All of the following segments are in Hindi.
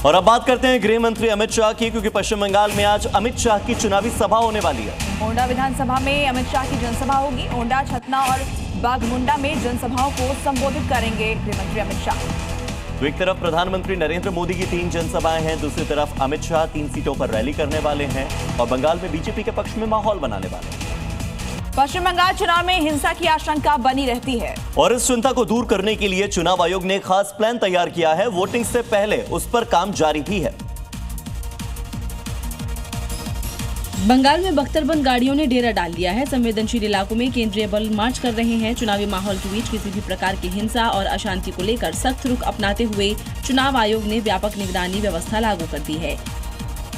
और अब बात करते हैं गृह मंत्री अमित शाह की, क्योंकि पश्चिम बंगाल में आज अमित शाह की चुनावी सभा होने वाली है। ओंडा विधानसभा में अमित शाह की जनसभा होगी। ओंडा, छतना और बाघमुंडा में जनसभाओं को संबोधित करेंगे गृह मंत्री अमित शाह। तो एक तरफ प्रधानमंत्री नरेंद्र मोदी की 3 जनसभाएं हैं, दूसरी तरफ अमित शाह 3 सीटों पर रैली करने वाले हैं और बंगाल में बीजेपी के पक्ष में माहौल बनाने वाले हैं। पश्चिम बंगाल चुनाव में हिंसा की आशंका बनी रहती है और इस चिंता को दूर करने के लिए चुनाव आयोग ने खास प्लान तैयार किया है। वोटिंग से पहले उस पर काम जारी भी है। बंगाल में बख्तरबंद गाड़ियों ने डेरा डाल दिया है। संवेदनशील इलाकों में केंद्रीय बल मार्च कर रहे हैं। चुनावी माहौल के बीच किसी भी प्रकार की हिंसा और अशांति को लेकर सख्त रुख अपनाते हुए चुनाव आयोग ने व्यापक निगरानी व्यवस्था लागू कर दी है।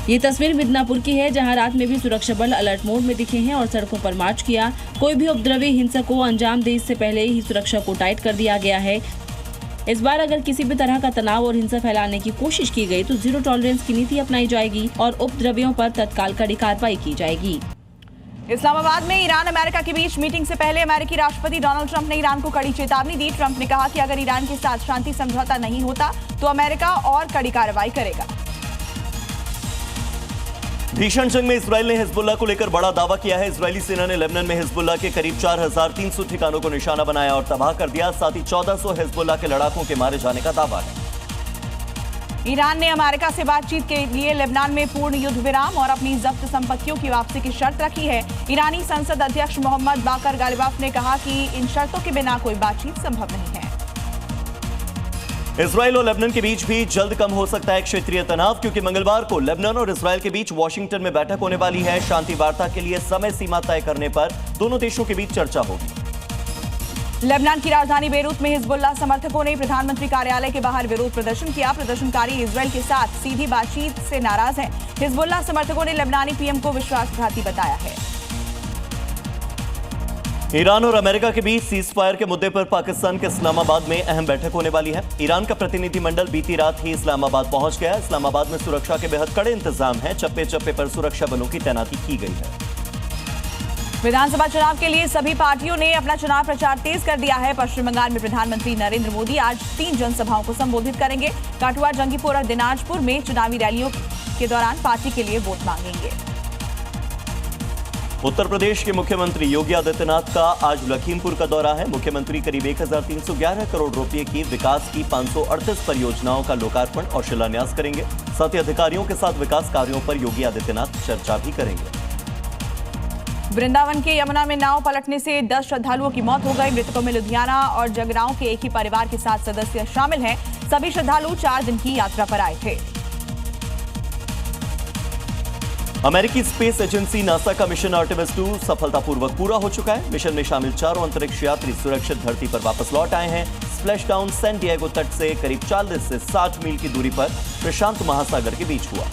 ये तस्वीर मिदनापुर की है, जहां रात में भी सुरक्षा बल अलर्ट मोड में दिखे हैं और सड़कों पर मार्च किया। कोई भी उपद्रवी हिंसा को अंजाम दे इससे पहले ही सुरक्षा को टाइट कर दिया गया है। इस बार अगर किसी भी तरह का तनाव और हिंसा फैलाने की कोशिश की गई तो जीरो टॉलरेंस की नीति अपनाई जाएगी और उपद्रवियों पर तत्काल कड़ी कार्रवाई की जाएगी। इस्लामाबाद में ईरान अमेरिका के बीच मीटिंग से पहले अमेरिकी राष्ट्रपति डोनाल्ड ट्रंप ने ईरान को कड़ी चेतावनी दी। ट्रंप ने कहा कि अगर ईरान के साथ शांति समझौता नहीं होता तो अमेरिका और कड़ी कार्रवाई करेगा। भीषण जंग में इजराइल ने हिजबुल्लाह को लेकर बड़ा दावा किया है। इजरायली सेना ने लेबनान में हिजबुल्लाह के करीब 4300 ठिकानों को निशाना बनाया और तबाह कर दिया। साथ ही 1400 हिजबुल्लाह के लड़ाकों के मारे जाने का दावा है। ईरान ने अमेरिका से बातचीत के लिए लेबनान में पूर्ण युद्ध विराम और अपनी जब्त संपत्तियों की वापसी की शर्त रखी है। ईरानी संसद अध्यक्ष मोहम्मद बाकर गालिबाफ ने कहा कि इन शर्तों के बिना कोई बातचीत संभव नहीं है। इजराइल और लेबनान के बीच भी जल्द कम हो सकता है क्षेत्रीय तनाव, क्योंकि मंगलवार को लेबनान और इजराइल के बीच वॉशिंगटन में बैठक होने वाली है। शांति वार्ता के लिए समय सीमा तय करने पर दोनों देशों के बीच चर्चा होगी। लेबनान की राजधानी बेरूत में हिजबुल्लाह समर्थकों ने प्रधानमंत्री कार्यालय के बाहर विरोध प्रदर्शन किया। प्रदर्शनकारी इजराइल के साथ सीधी बातचीत से नाराज हैं। हिजबुल्लाह समर्थकों ने लेबनानी पीएम को विश्वासघाती बताया है। ईरान और अमेरिका के बीच सीज फायर के मुद्दे पर पाकिस्तान के इस्लामाबाद में अहम बैठक होने वाली है। ईरान का प्रतिनिधिमंडल बीती रात ही इस्लामाबाद पहुंच गया। इस्लामाबाद में सुरक्षा के बेहद कड़े इंतजाम हैं। चप्पे चप्पे पर सुरक्षा बलों की तैनाती की गई है। विधानसभा चुनाव के लिए सभी पार्टियों ने अपना चुनाव प्रचार तेज कर दिया है। पश्चिम बंगाल में प्रधानमंत्री नरेंद्र मोदी आज 3 जनसभाओं को संबोधित करेंगे। काठुआ, जंगीपुर और दिनाजपुर में चुनावी रैलियों के दौरान पार्टी के लिए वोट मांगेंगे। उत्तर प्रदेश के मुख्यमंत्री योगी आदित्यनाथ का आज लखीमपुर का दौरा है। मुख्यमंत्री करीब 1311 करोड़ रुपए की विकास की 538 परियोजनाओं का लोकार्पण और शिलान्यास करेंगे। साथ ही अधिकारियों के साथ विकास कार्यों पर योगी आदित्यनाथ चर्चा भी करेंगे। वृंदावन के यमुना में नाव पलटने से 10 श्रद्धालुओं की मौत हो गई। मृतकों में लुधियाना और जगरांव के एक ही परिवार के 7 सदस्य शामिल हैं। सभी श्रद्धालु 4 दिन की यात्रा पर आए थे। अमेरिकी स्पेस एजेंसी नासा का मिशन आर्टेमिस 2 सफलतापूर्वक पूरा हो चुका है। मिशन में शामिल 4 अंतरिक्ष यात्री सुरक्षित धरती पर वापस लौट आए हैं। स्प्लैशडाउन सैन डिएगो तट से करीब 40 से 60 मील की दूरी पर प्रशांत महासागर के बीच हुआ।